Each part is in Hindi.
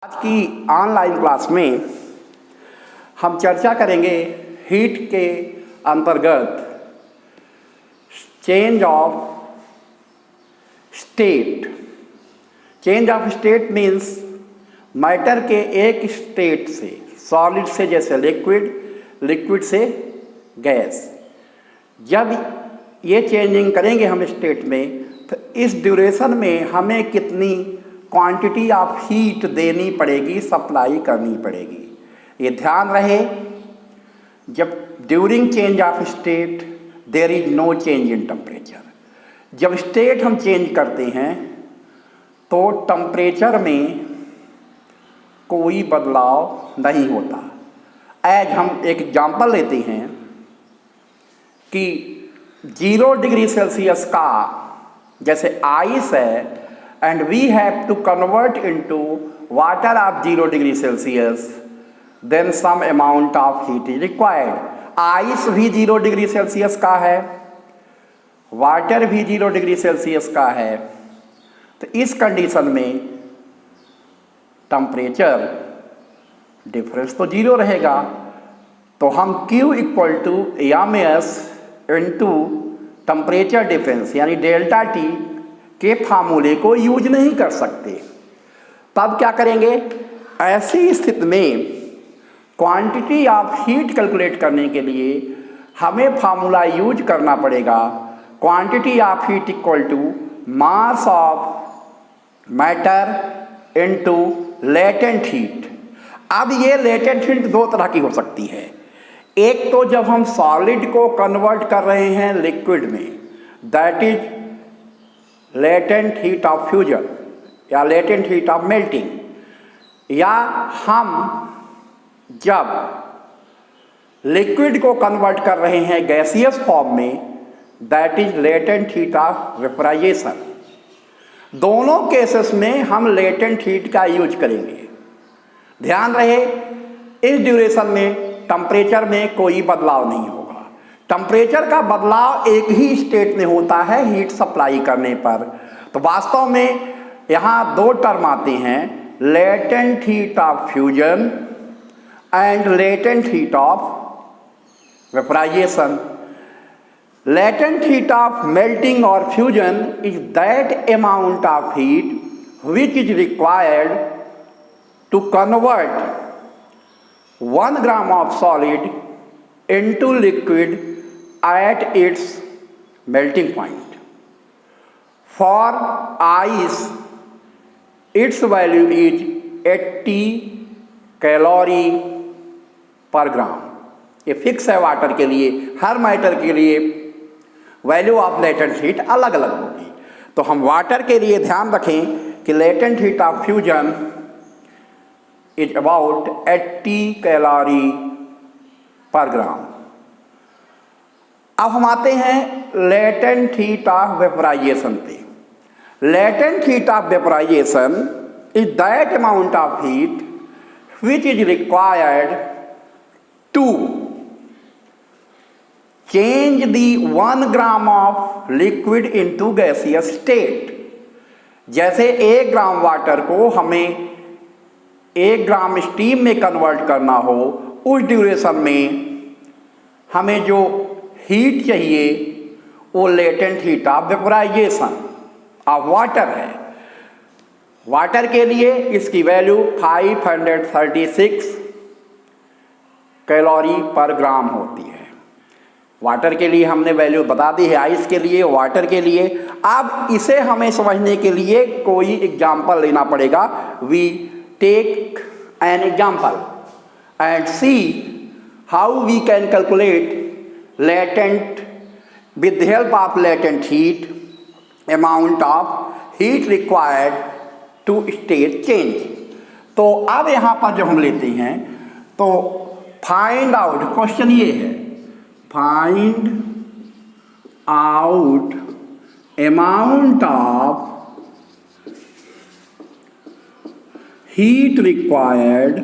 आज की ऑनलाइन क्लास में हम चर्चा करेंगे हीट के अंतर्गत change of state. Change of state means matter के एक स्टेट से, सॉलिड से जैसे लिक्विड, लिक्विड से गैस, जब ये चेंजिंग करेंगे हम स्टेट में तो इस ड्यूरेशन में हमें कितनी क्वांटिटी ऑफ हीट देनी पड़ेगी, सप्लाई करनी पड़ेगी। ये ध्यान रहे, जब during change of state there is no change in temperature. जब स्टेट हम चेंज करते हैं तो टेम्परेचर में कोई बदलाव नहीं होता। एज हम एक एग्जांपल लेते हैं कि 0 डिग्री सेल्सियस का जैसे आइस है and we have to convert into water of 0 degree Celsius, then some amount of heat is required. Ice भी 0 डिग्री सेल्सियस का है, वाटर भी 0 डिग्री सेल्सियस का है। तो इस कंडीशन में टेम्परेचर डिफरेंस तो 0 रहेगा। तो हम Q equal to S into temperature difference यानी डेल्टा टी के फार्मूले को यूज नहीं कर सकते। तब क्या करेंगे? ऐसी स्थिति में क्वांटिटी ऑफ हीट कैलकुलेट करने के लिए हमें फार्मूला यूज करना पड़ेगा, quantity of heat equal to mass of matter into latent heat. अब ये लेटेंट हीट दो तरह की हो सकती है। एक तो जब हम सॉलिड को कन्वर्ट कर रहे हैं लिक्विड में, that is latent heat of fusion या लेटेंट हीट ऑफ मेल्टिंग, या हम जब लिक्विड को कन्वर्ट कर रहे हैं गैसियस फॉर्म में, that is latent heat of vaporisation. दोनों केसेस में हम लेटेंट हीट का यूज करेंगे। ध्यान रहे, इस ड्यूरेशन में टेम्परेचर में कोई बदलाव नहीं होगा। टेम्परेचर का बदलाव एक ही स्टेट में होता है हीट सप्लाई करने पर। तो वास्तव में यहाँ दो टर्म आते हैं, latent heat of fusion and latent heat of vaporization. Latent heat of melting और fusion is that amount of heat which is required to convert 1 gram of solid into liquid at its melting point. For ice, its value is 80 calorie per gram. ये फिक्स है वाटर के लिए, हर मैटर के लिए वैल्यू ऑफ लेटेंट हीट अलग अलग होगी। तो हम वाटर के लिए ध्यान रखें कि latent heat of fusion is about 80 calorie per gram. अब हम आते हैं लेटेंट हीट ऑफ वेपराइजेशन पे। Latent heat of vaporisation is that amount of heat which is required to change the 1 gram of liquid into gaseous state. जैसे 1 ग्राम वाटर को हमें 1 ग्राम स्टीम में कन्वर्ट करना हो, उस ड्यूरेशन में हमें जो हीट चाहिए वो latent heat of vaporisation of water है। वाटर के लिए इसकी वैल्यू 536 कैलोरी पर ग्राम होती है। वाटर के लिए हमने वैल्यू बता दी है, आइस के लिए, वाटर के लिए। अब इसे हमें समझने के लिए कोई एग्जाम्पल लेना पड़ेगा। We take an example and see how we can calculate latent, with the help of latent heat, amount of heat required to state change. तो अब यहाँ पर जब हम लेते हैं तो फाइंड आउट, क्वेश्चन ये है, find out amount of heat required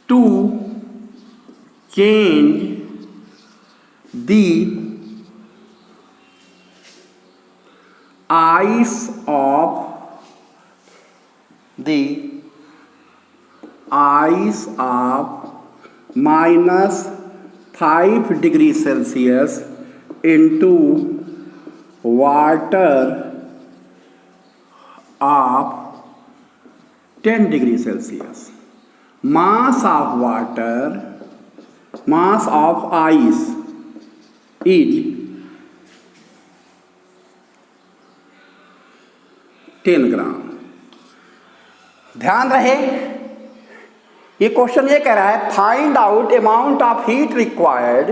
to change the ice of -5 degree Celsius into water of 10 degree Celsius. Mass of ice is 10 gram. ध्यान रहे, ये क्वेश्चन ये कह रहा है find out amount of heat required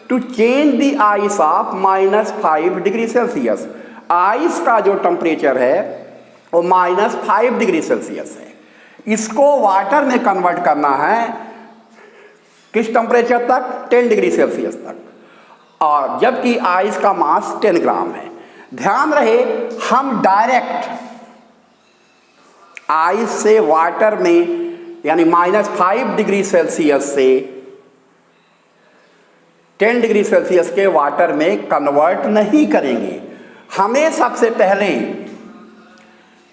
to change the ice of -5 degree Celsius. Ice का जो टेम्परेचर है वो -5 डिग्री सेल्सियस है, इसको वाटर में कन्वर्ट करना है किस टेम्परेचर तक? 10 डिग्री सेल्सियस तक, और जबकि आइस का मास 10 ग्राम है। ध्यान रहे, हम डायरेक्ट आइस से वाटर में यानी -5 डिग्री सेल्सियस से 10 डिग्री सेल्सियस के वाटर में कन्वर्ट नहीं करेंगे। हमें सबसे पहले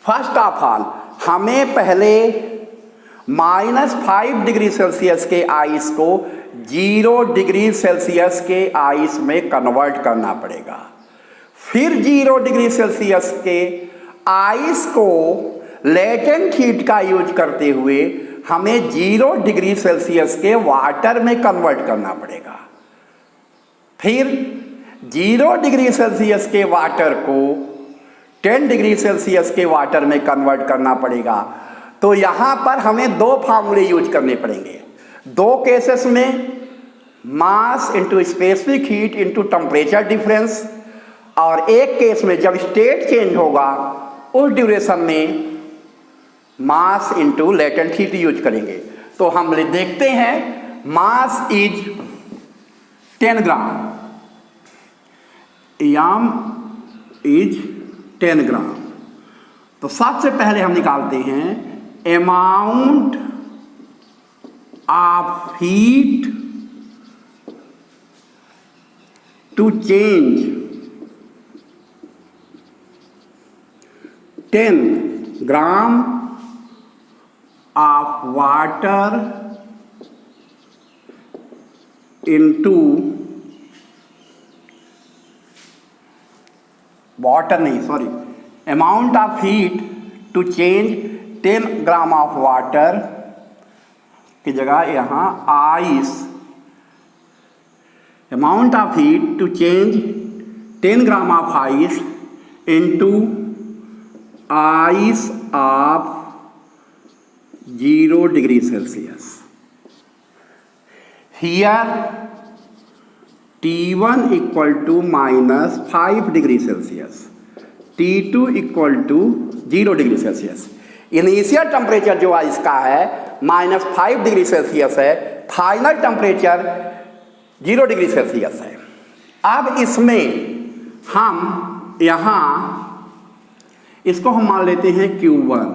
फर्स्ट ऑफ ऑल हमें पहले -5 डिग्री सेल्सियस के आइस को 0 डिग्री सेल्सियस के आइस में कन्वर्ट करना पड़ेगा। फिर 0 डिग्री सेल्सियस के आइस को लेटेंट हीट का यूज करते हुए हमें 0 डिग्री सेल्सियस के वाटर में कन्वर्ट करना पड़ेगा। फिर 0 डिग्री सेल्सियस के वाटर को 10 डिग्री सेल्सियस के वाटर में कन्वर्ट करना पड़ेगा। तो यहाँ पर हमें दो फार्मूले यूज करने पड़ेंगे। दो केसेस में मास into specific heat into temperature difference, और एक केस में जब स्टेट चेंज होगा उस ड्यूरेशन में मास इंटू लेटेंट हीट यूज करेंगे। तो हम देखते हैं mass is 10 gram, yam is 10 ग्राम। तो सबसे पहले हम निकालते हैं amount of heat to change 10 gram of water into amount of heat to change 10 gram of water की जगह यहाँ ice, amount of heat to change 10 gram of ice into ice of 0 degree Celsius. Here T1 equal to -5 degree Celsius, T2 equal to 0 degree Celsius. Initial temperature जो है इसका है -5 डिग्री सेल्सियस है, फाइनल टेम्परेचर 0 डिग्री सेल्सियस है। अब इसमें हम यहाँ इसको हम मान लेते हैं Q1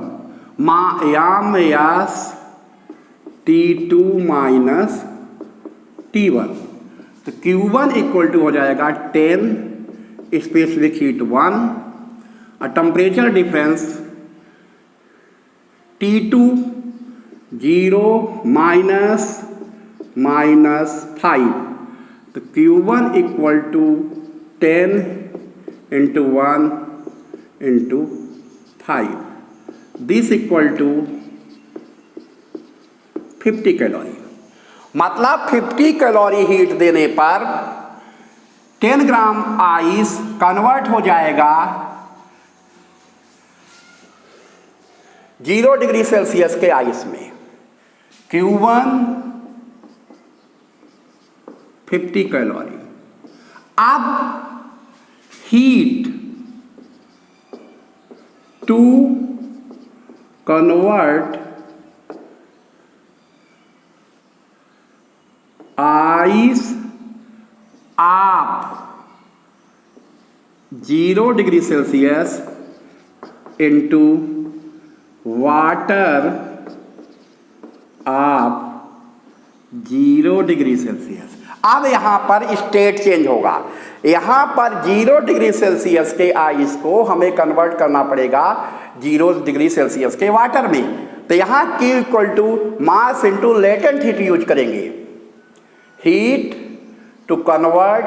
यास T2 माइनस T1। तो Q1 इक्वल टू हो जाएगा 10 स्पेसिफिक हीट 1 और टेम्परेचर डिफरेंस T2 0 -5। तो Q1 equal to 10 × 1 × 5, this equal to 50 calorie. मतलब 50 कैलोरी हीट देने पर 10 ग्राम आइस कन्वर्ट हो जाएगा 0 डिग्री सेल्सियस के आइस में। Q1 50 calorie. अब heat to convert ice of 0 degree Celsius into water of 0 degree Celsius. अब यहाँ पर स्टेट चेंज होगा, यहाँ पर 0 डिग्री सेल्सियस के आइस को हमें कन्वर्ट करना पड़ेगा 0 डिग्री सेल्सियस के वाटर में। तो यहाँ Q equal to mass into latent heat use करेंगे, heat to convert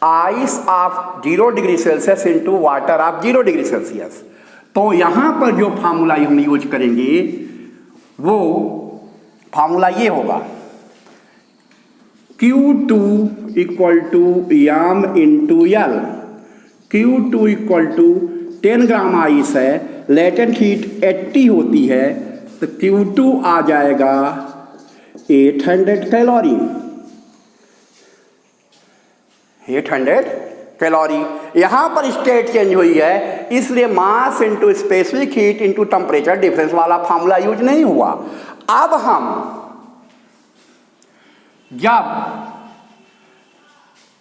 ice of 0 degree Celsius into water of 0 degree Celsius. तो यहाँ पर जो फार्मूला हम यूज करेंगे वो फार्मूला ये होगा, Q2 equal to M into L. Q2 equal to 10 gram ice है, लेटेंट हीट 80 होती है, तो Q2 आ जाएगा 800 कैलोरी। 800 कैलोरी। यहाँ पर स्टेट चेंज हुई है, इसलिए मास into specific heat into temperature difference वाला फार्मूला यूज नहीं हुआ। अब हम जब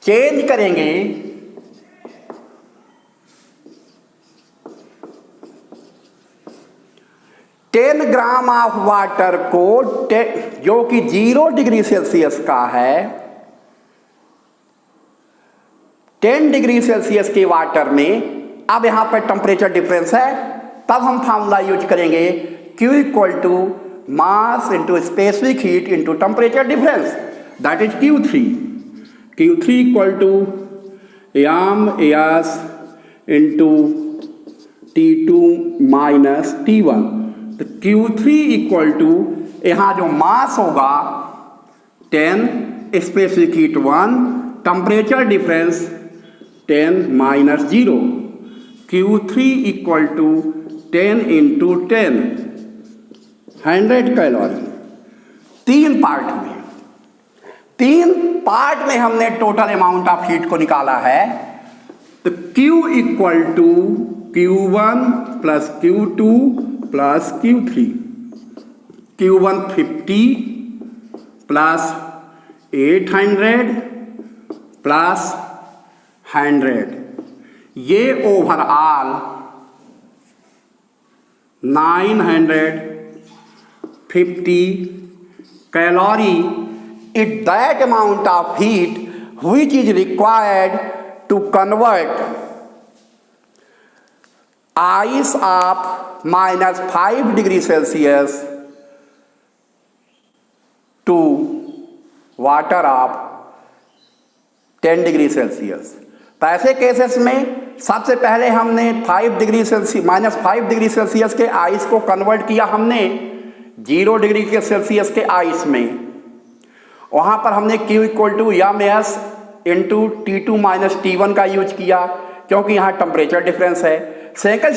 चेंज करेंगे टेन ग्राम ऑफ वाटर को जो कि 0 डिग्री सेल्सियस का है, 10 डिग्री सेल्सियस के वाटर में, अब यहां पर टेम्परेचर डिफरेंस है, तब हम फार्मूला यूज करेंगे Q equal to mass into specific heat into temperature difference, that is Q3। Q3 equal to M S into T2 minus T1। तो Q3 इक्वल टू यहाँ जो मास होगा 10, specific heat 1, temperature difference 10 minus 0। Q3 equal to 10 into 10, 100 calorie. तीन पार्ट में हमने टोटल अमाउंट ऑफ हीट को निकाला है। तो Q equal to Q1 plus Q2 plus Q3। Q1 50 plus 800 plus 100, ये overall 950 calorie is that amount of heat which is required to convert ice of -5 degree Celsius to water of 10 degree Celsius. तो ऐसे केसेस में सबसे पहले हमने -5 डिग्री सेल्सियस के आइस को कन्वर्ट किया हमने 0 डिग्री के सेल्सियस के आइस में। वहाँ पर हमने Q equal to M S into T2 minus T1 का यूज किया, क्योंकि यहाँ टेम्परेचर डिफरेंस है। सेकंड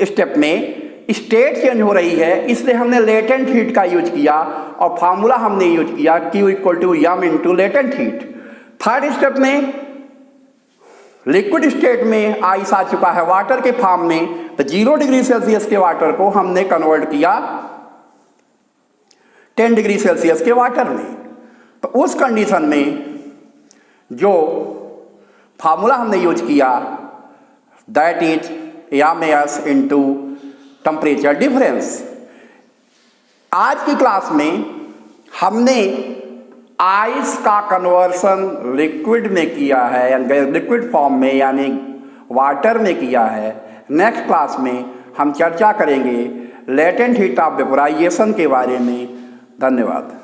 स्टेप में स्टेट चेंज हो रही है, इसलिए हमने लेटेंट हीट का यूज किया और फार्मूला हमने यूज किया Q equal to M into latent heat. Third step में लिक्विड स्टेट में आइस आ चुका है वाटर के फॉर्म में, तो 0 डिग्री सेल्सियस के वाटर को हमने कन्वर्ट किया 10 डिग्री सेल्सियस के वाटर में। तो उस कंडीशन में जो फार्मूला हमने यूज किया that is M S into temperature difference. आज की क्लास में हमने आइस का कन्वर्सन लिक्विड में किया है, यानी लिक्विड फॉर्म में यानी वाटर में किया है। नेक्स्ट क्लास में हम चर्चा करेंगे लेटेंट हीट ऑफ वेपोराइजेशन के बारे में। धन्यवाद।